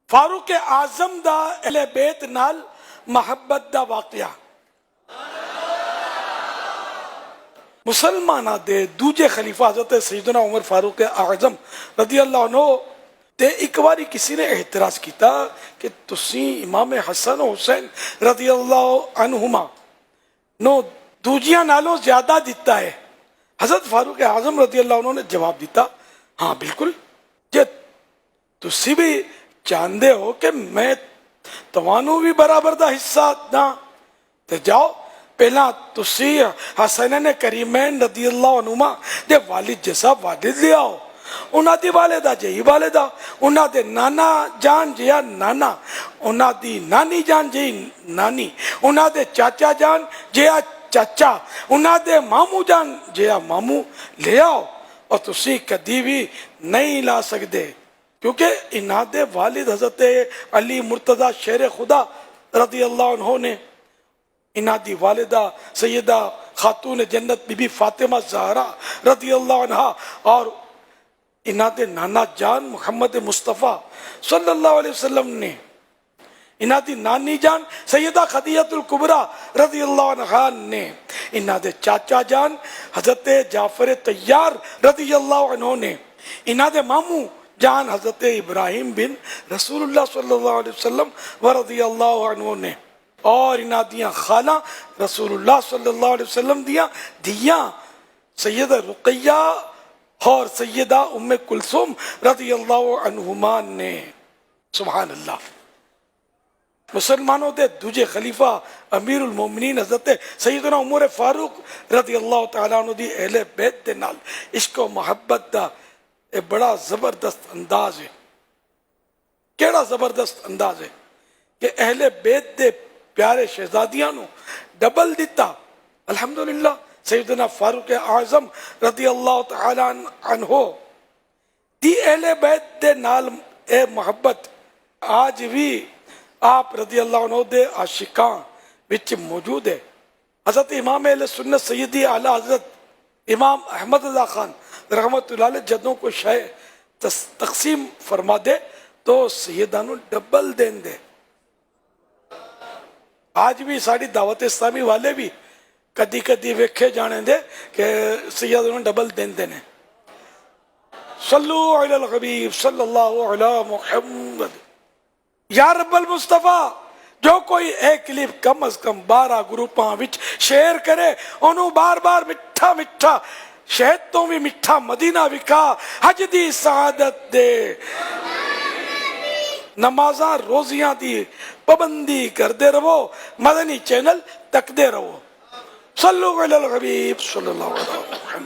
فاروق اعظم دا اہل بیت نال محبت دا واقعہ مسلمانہ دے دوجے خلیفہ حضرت سیدنا عمر فاروق اعظم رضی اللہ عنہ تے ایک باری کسی نے اعتراض کیتا کہ تسی امام حسن و حسین رضی اللہ عنہما نو دوجیاں نالوں زیادہ دیتا ہے۔ حضرت فاروق اعظم رضی اللہ عنہ نے جواب دیتا ہاں بالکل جے تسی بھی چاندے ہو کہ میں توانو بھی برابر دا حصہ دا تے جاؤ پہلا تسی حسنین کریمین رضی اللہ عنہما دے والد جیسا والد لے آؤ، انہاں دی والدہ جہی والدہ، انہاں دے نانا جان جیا نانا، انہاں دی نانی جان جہی نانی، انہاں دے چاچا جان جیا چاچا، انہاں دے مامو جان جیا مامو لے آؤ، اور تسی کدی بھی نہیں لا سکتے کیونکہ انہاں دے والد حضرت علی مرتضی شیر خدا رضی اللہ عنہ نے، انہاں دی والدہ سیدہ خاتون جنت بی بی فاطمہ زہرا رضی اللہ عنہ، اور انہاں دے نانا جان محمد مصطفیٰ صلی اللہ علیہ وسلم نے، انہاں دی نانی جان سیدہ خدیجہ الکبریٰ رضی اللہ عنہ نے، انہاں دے چاچا جان حضرت جعفر طیار رضی اللہ عنہ نے، انہاں دے ماموں جان حضرت ابراہیم بن رسول اللہ صلی اللہ علیہ وسلم ورضی اللہ عنہ نے، اور انہاں دیاں خالہ رسول اللہ صلی اللہ علیہ وسلم دیاں سیدہ رقیہ اور سیدہ ام کلثوم رضی اللہ عنہما نے۔ سبحان اللہ۔ مسلمانوں دے دوجے خلیفہ امیر المومنین حضرت سیدنا عمر فاروق رضی اللہ تعالیٰ عنہ دی اہل بیت دے نال عشق و محبت دا ایک بڑا زبردست انداز ہے۔ کیڑا زبردست انداز ہے کہ اہل بیت دے پیارے شہزادیاں نو ڈبل دیتا۔ الحمدللہ سیدنا فاروق اعظم رضی اللہ تعالی عنہ دی اہل بیت دے نال اے محبت آج بھی آپ رضی اللہ عنہ دے عاشقان وچ موجود ہے۔ حضرت امام اہل سنت سیدی اعلیٰ حضرت امام احمد رضا خان رحمت اللہ علیہ جدوں کو شے تقسیم فرما دے تو سیدانو ڈبل دین دے۔ آج بھی ساری دعوت اسلامی والے بھی کدی کدی ویکھے جانے دے کہ سیدانو ڈبل دین دینے۔ صلو علی الحبیب صلی اللہ علی محمد۔ یا رب المصطفیٰ جو کوئی ایک کلپ کم از کم 12 گروپاں وچ شیئر کرے انہوں بار بار مٹھا مٹھا شہد تو بھی مٹھا مدینہ وکھا حج دی سعادت دے، نمازاں روزیاں دی پابندی کردے رہو، مدنی چینل تکدے رہو۔ صلو علی الحبیب صلی اللہ علیہ وسلم۔